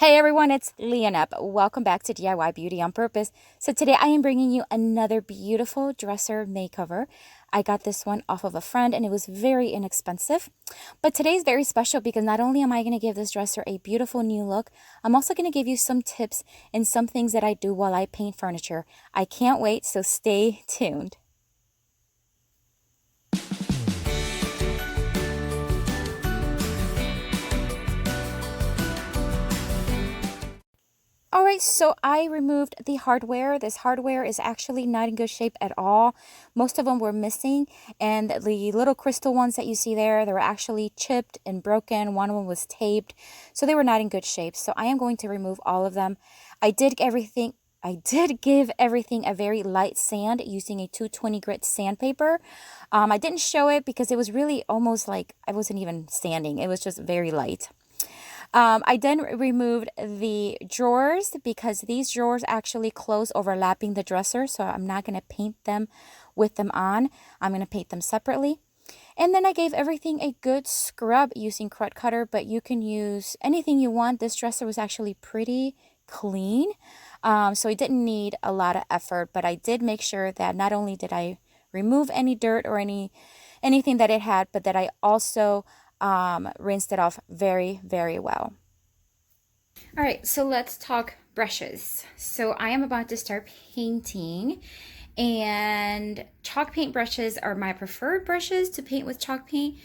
Hey everyone, it's Leonep. Welcome back to DIY Beauty on Purpose. So today I am bringing you another beautiful dresser makeover. I got this one off of a friend and it was very inexpensive. But today's very special because not only am I going to give this dresser a beautiful new look, I'm also going to give you some tips and some things that I do while I paint furniture. I can't wait, so stay tuned. All right, so I removed the hardware. This hardware is actually not in good shape at all. Most of them were missing, and the little crystal ones that you see there, they were actually chipped and broken. One of them was taped, so they were not in good shape. So I am going to remove all of them. I did give everything a very light sand using a 220 grit sandpaper. I didn't show it because it was really almost like I wasn't even sanding. It was just very light. I then removed the drawers because these drawers actually close overlapping the dresser, so I'm not going to paint them with them on. I'm going to paint them separately. And then I gave everything a good scrub using Crud Cutter, but you can use anything you want. This dresser was actually pretty clean, so it didn't need a lot of effort, but I did make sure that not only did I remove any dirt or anything that it had, but that I also rinsed it off very, very well. All right, so let's talk brushes. So I am about to start painting, and chalk paint brushes are my preferred brushes to paint with chalk paint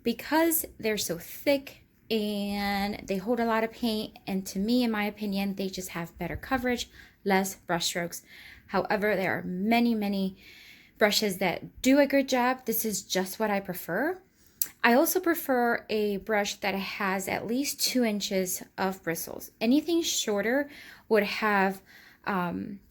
because they're so thick and they hold a lot of paint, and to me, in my opinion, they just have better coverage, less brush strokes. However, there are many brushes that do a good job. This is just what I prefer. I also prefer a brush that has at least 2 inches of bristles. Anything shorter would have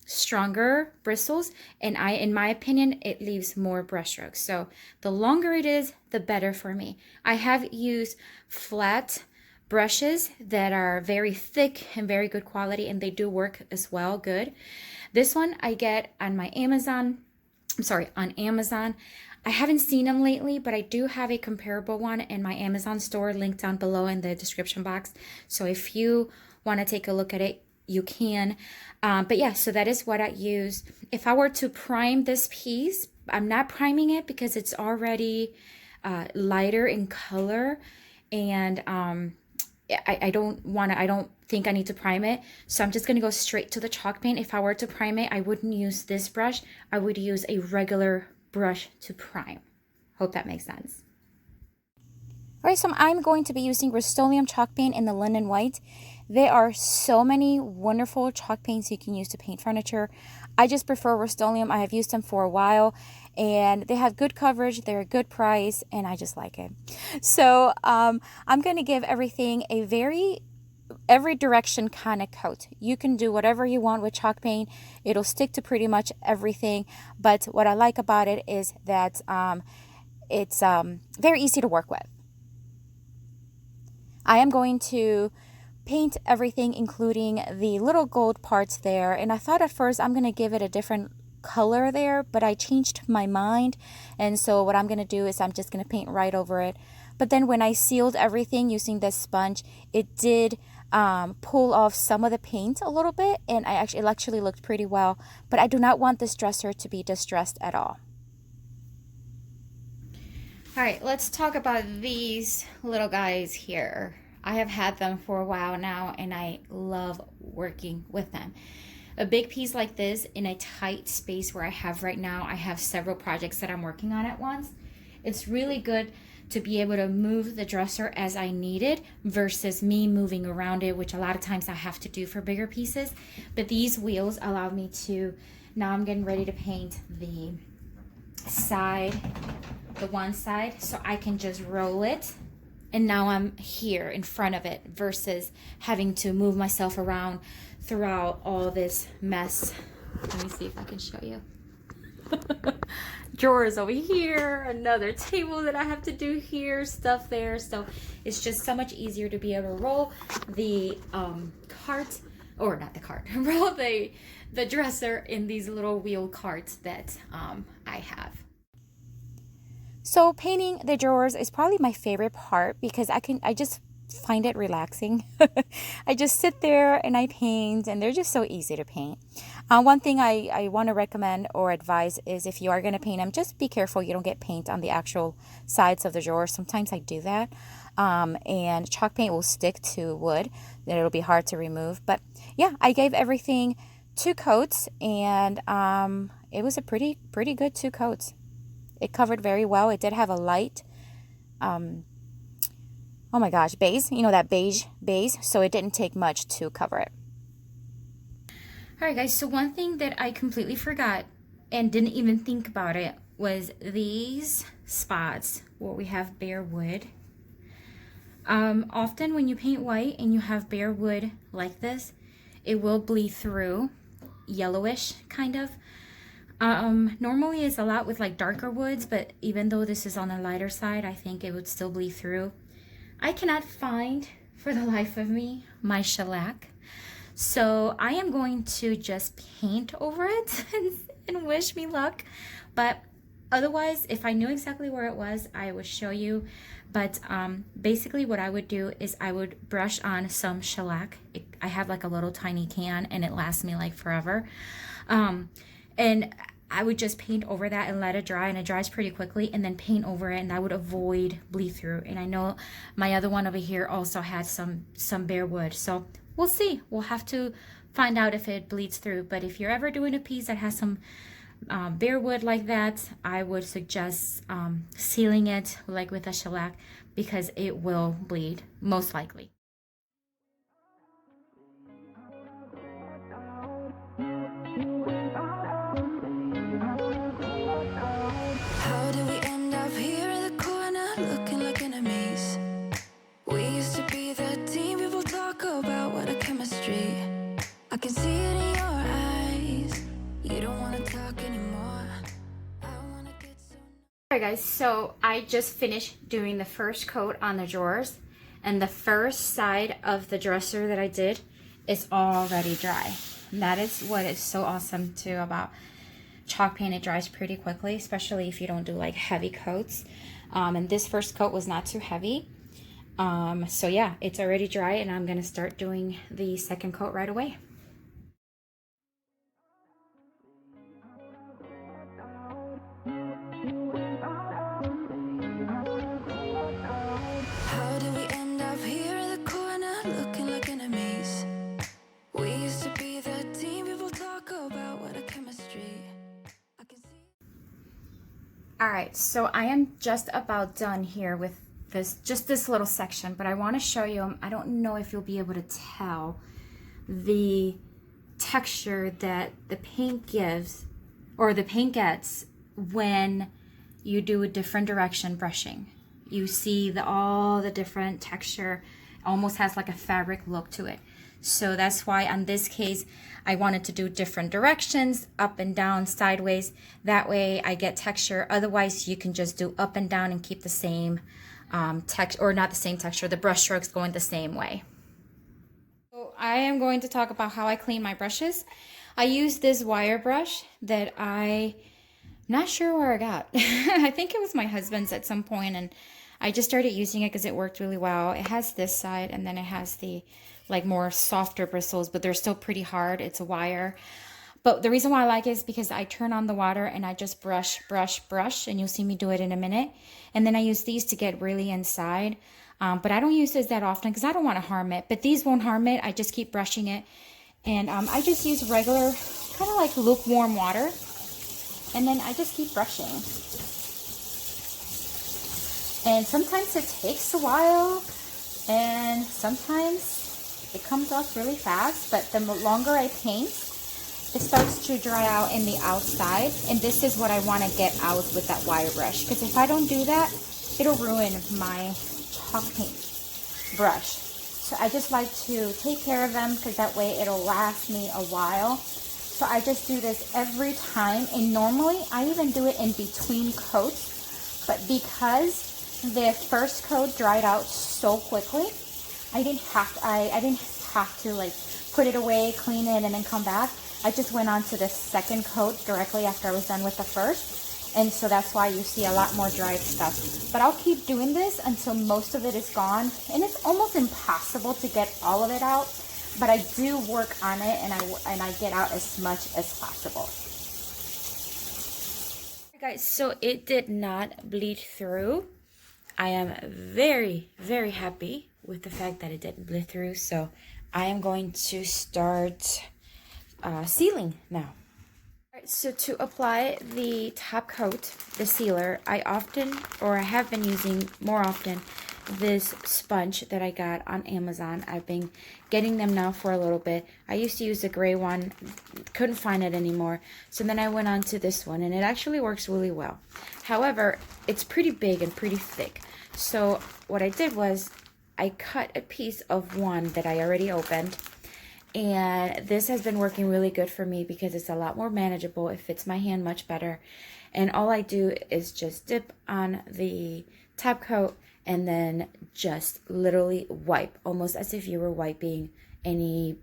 stronger bristles, and in my opinion, it leaves more brush strokes. So the longer it is, the better for me. I have used flat brushes that are very thick and very good quality, and they do work as well good. This one I get on Amazon. I haven't seen them lately, but I do have a comparable one in my Amazon store linked down below in the description box. So if you want to take a look at it, you can. But yeah, so that is what I use. If I were to prime this piece, I'm not priming it because it's already lighter in color, and I don't think I need to prime it. So I'm just going to go straight to the chalk paint. If I were to prime it, I wouldn't use this brush. I would use a regular brush to prime. Hope that makes sense. All right, so I'm going to be using Rustoleum chalk paint in the linen white. There are so many wonderful chalk paints you can use to paint furniture. I just prefer Rustoleum. I have used them for a while, and they have good coverage. They're a good price, and I just like it. So I'm going to give everything a every direction kind of coat. You can do whatever you want with chalk paint. It'll stick to pretty much everything. But what I like about it is that it's very easy to work with. I am going to paint everything, including the little gold parts there. And I thought at first I'm going to give it a different color there, but I changed my mind. And so what I'm going to do is I'm just going to paint right over it. But then when I sealed everything using this sponge, it did pull off some of the paint a little bit, and it actually looked pretty well. But I do not want this dresser to be distressed at all. All right, let's talk about these little guys here. I have had them for a while now, and I love working with them. A big piece like this in a tight space where I have right now, I have several projects that I'm working on at once. It's really good to be able to move the dresser as I need it versus me moving around it, which a lot of times I have to do for bigger pieces. But these wheels allow me to, now I'm getting ready to paint the one side, so I can just roll it. And now I'm here in front of it versus having to move myself around throughout all this mess. Let me see if I can show you. Drawers over here, another table that I have to do here, stuff there. So it's just so much easier to be able to roll the roll the dresser in these little wheel carts that I have. So painting the drawers is probably my favorite part because I just find it relaxing. I just sit there and I paint, and they're just so easy to paint. One thing I want to recommend or advise is if you are going to paint them, just be careful you don't get paint on the actual sides of the drawer. Sometimes I do that. And chalk paint will stick to wood, then it'll be hard to remove. But yeah, I gave everything 2 coats, and it was a pretty good 2 coats. It covered very well. It did have a light, oh my gosh, beige, you know, that beige, so it didn't take much to cover it. Alright guys, so one thing that I completely forgot and didn't even think about it was these spots where we have bare wood. Often when you paint white and you have bare wood like this, it will bleed through, yellowish kind of. Normally it's a lot with like darker woods, but even though this is on the lighter side, I think it would still bleed through. I cannot find for the life of me my shellac, so I am going to just paint over it and wish me luck. But otherwise, if I knew exactly where it was, I would show you. But basically what I would do is I would brush on some shellac. I have like a little tiny can, and it lasts me like forever. And I would just paint over that and let it dry, and it dries pretty quickly, and then paint over it, and I would avoid bleed through. And I know my other one over here also had some bare wood, so we'll see. We'll have to find out if it bleeds through. But if you're ever doing a piece that has some bare wood like that, I would suggest sealing it like with a shellac, because it will bleed most likely. How did we end up here in the corner looking like enemies? We used to be the team people talk about, what a chemistry. I can see it in your eyes. You don't want to talk anymore. I want to get so... Alright guys, so I just finished doing the first coat on the drawers, and the first side of the dresser that I did is already dry. And that is what is so awesome too about chalk paint. It dries pretty quickly, especially if you don't do like heavy coats. And this first coat was not too heavy. So yeah, it's already dry, and I'm gonna start doing the second coat right away. How did we end up here in the corner looking like enemies? We used to be the team people talk about, what a chemistry. I can see... Alright, so I am just about done here with this little section, but I want to show you, I don't know if you'll be able to tell the texture that the paint gives, or the paint gets, when you do a different direction brushing. You see all the different texture, almost has like a fabric look to it. So that's why on this case, I wanted to do different directions, up and down, sideways. That way I get texture. Otherwise, you can just do up and down and keep the same text, or not the same texture, the brush strokes going the same way. So I am going to talk about how I clean my brushes. I use this wire brush that I'm not sure where I got. I think it was my husband's at some point, and I just started using it because it worked really well. It has this side, and then it has the like more softer bristles, but they're still pretty hard. It's a wire. But the reason why I like it is because I turn on the water and I just brush, and you'll see me do it in a minute. And then I use these to get really inside. But I don't use this that often because I don't want to harm it. But these won't harm it. I just keep brushing it. And I just use regular, kind of like lukewarm water. And then I just keep brushing. And sometimes it takes a while. And sometimes it comes off really fast. But the longer I paint, it starts to dry out in the outside, and this is what I want to get out with that wire brush, because if I don't do that, it'll ruin my chalk paint brush. So I just like to take care of them, because that way it'll last me a while. So I just do this every time, and normally I even do it in between coats, but because the first coat dried out so quickly, I didn't have to like put it away, clean it, and then come back. I just went on to the second coat directly after I was done with the first, and so that's why you see a lot more dried stuff. But I'll keep doing this until most of it is gone, and it's almost impossible to get all of it out, but I do work on it, and I get out as much as possible. Guys, so it did not bleed through. I am very, very happy with the fact that it didn't bleed through, so I am going to start sealing now. So to apply the top coat, the sealer, I have been using more often this sponge that I got on Amazon. I've been getting them now for a little bit. I used to use the gray one, couldn't find it anymore. So then I went on to this one, and it actually works really well. However, it's pretty big and pretty thick. So what I did was I cut a piece of one that I already opened. And this has been working really good for me because it's a lot more manageable. It fits my hand much better. And all I do is just dip on the top coat and then just literally wipe, almost as if you were wiping any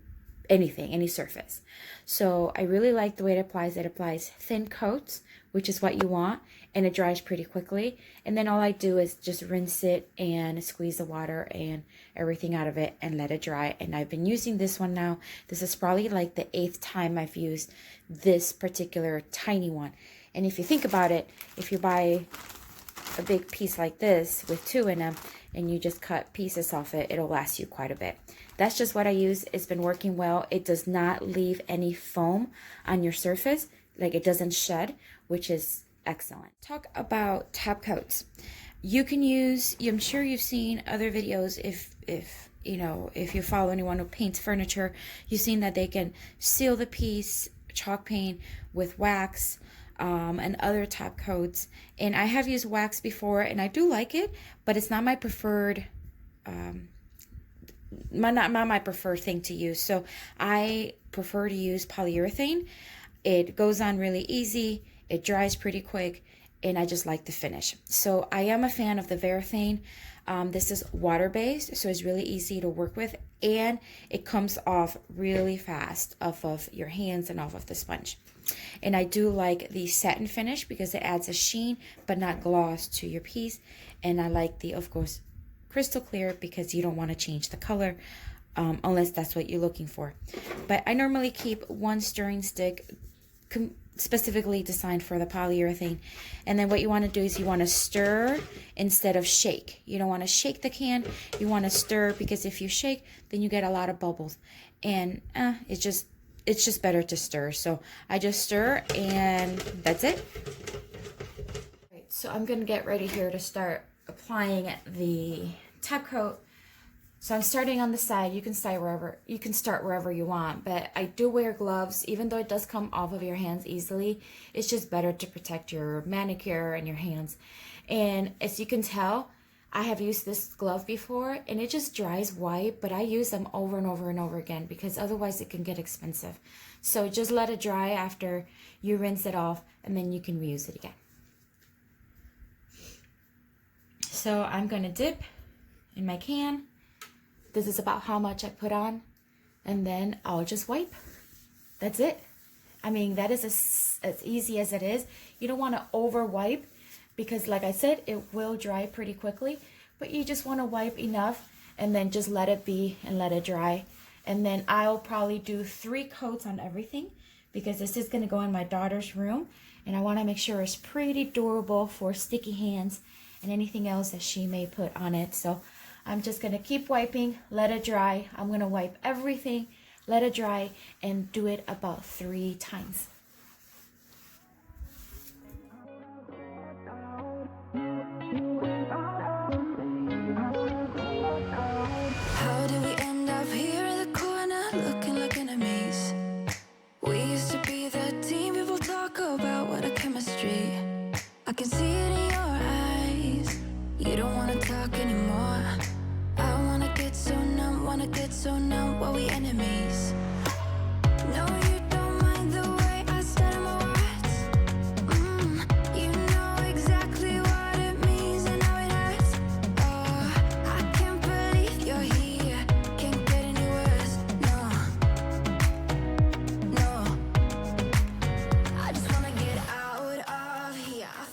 surface. So I really like the way it applies. It applies thin coats, which is what you want, and it dries pretty quickly. And then all I do is just rinse it and squeeze the water and everything out of it and let it dry. And I've been using this one now. This is probably like the 8th time I've used this particular tiny one. And if you think about it, if you buy a big piece like this with 2 in them and you just cut pieces off it, it'll last you quite a bit. That's just what I use. It's been working well. It does not leave any foam on your surface, like it doesn't shed, which is excellent. Talk about top coats. You can use, I'm sure you've seen other videos, if you follow anyone who paints furniture, you've seen that they can seal the piece, chalk paint, with wax, and other top coats. And I have used wax before, and I do like it, but it's not my preferred not my preferred thing to use. So I prefer to use polyurethane. It goes on really easy, it dries pretty quick, and I just like the finish. So I am a fan of the Verathane. This is water-based, so it's really easy to work with, and it comes off really fast off of your hands and off of the sponge. And I do like the satin finish because it adds a sheen but not gloss to your piece. And I like the, of course, crystal clear because you don't want to change the color unless that's what you're looking for. But I normally keep one stirring stick specifically designed for the polyurethane. And then what you want to do is you want to stir instead of shake. You don't want to shake the can, you want to stir, because if you shake, then you get a lot of bubbles. And it's just better to stir. So I just stir, and that's it. Right, so I'm gonna get ready here to start applying the top coat. So I'm starting on the side. You can start wherever you want, but I do wear gloves, even though it does come off of your hands easily. It's just better to protect your manicure and your hands. And as you can tell, I have used this glove before, and it just dries white, but I use them over and over and over again because otherwise it can get expensive. So just let it dry after you rinse it off, and then you can reuse it again. So I'm gonna dip in my can. This is about how much I put on, and then I'll just wipe. That's it. I mean, that is as easy as it is. You don't want to over wipe because, like I said, it will dry pretty quickly, but you just want to wipe enough and then just let it be and let it dry. And then I'll probably do 3 coats on everything because this is going to go in my daughter's room, and I want to make sure it's pretty durable for sticky hands and anything else that she may put on it. So I'm just going to keep wiping, let it dry. I'm going to wipe everything, let it dry, and do it about 3 times. How did we end up here in the corner looking like enemies? We used to be the team people talk about, what a chemistry. I can see it in your eyes. You don't wanna talk anymore. I wanna get so numb while we enemies. No, you don't mind the way I stutter my words. You know exactly what it means and how it hurts. Oh, I can't believe you're here. Can't get any worse. No, I just wanna get out of here. I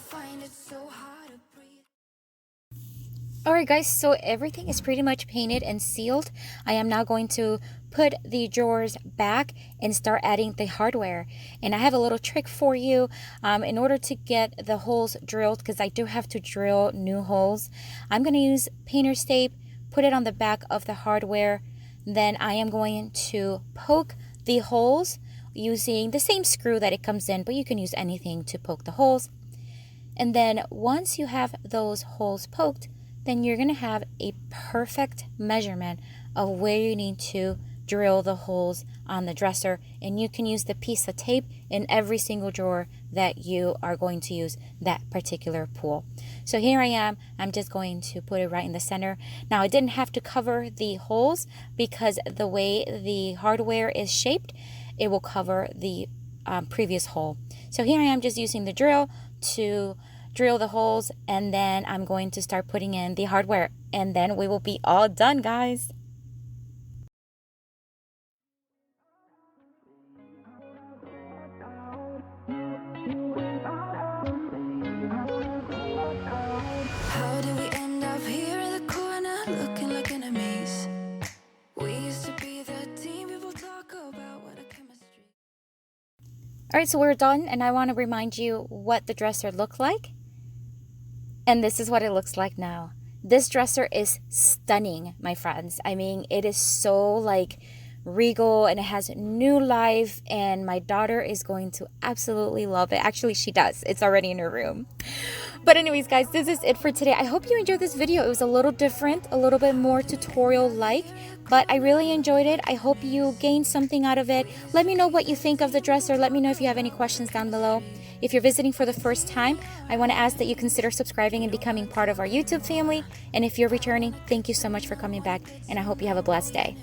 Alright guys, so everything is pretty much painted and sealed. I am now going to put the drawers back and start adding the hardware. And I have a little trick for you. In order to get the holes drilled, because I do have to drill new holes, I'm going to use painter's tape, put it on the back of the hardware. Then I am going to poke the holes using the same screw that it comes in, but you can use anything to poke the holes. And then once you have those holes poked, then you're going to have a perfect measurement of where you need to drill the holes on the dresser, and you can use the piece of tape in every single drawer that you are going to use that particular pool. So here I am, I'm just going to put it right in the center. Now I didn't have to cover the holes because the way the hardware is shaped, it will cover the previous hole. So here I am just using the drill to drill the holes, and then I'm going to start putting in the hardware, and then we will be all done, guys. How did we end up here in the corner looking like enemies? We used to be the team people talk about what a chemistry. All right, so we're done, and I want to remind you what the dresser looked like. And this is what it looks like now. This dresser is stunning, my friends. I mean, it is so like regal, and it has new life, and my daughter is going to absolutely love it. Actually, she does. It's already in her room. But anyways, guys, this is it for today. I hope you enjoyed this video. It was a little different, a little bit more tutorial-like, but I really enjoyed it. I hope you gained something out of it. Let me know what you think of the dresser. Let me know if you have any questions down below. If you're visiting for the first time, I want to ask that you consider subscribing and becoming part of our YouTube family. And if you're returning, thank you so much for coming back, and I hope you have a blessed day.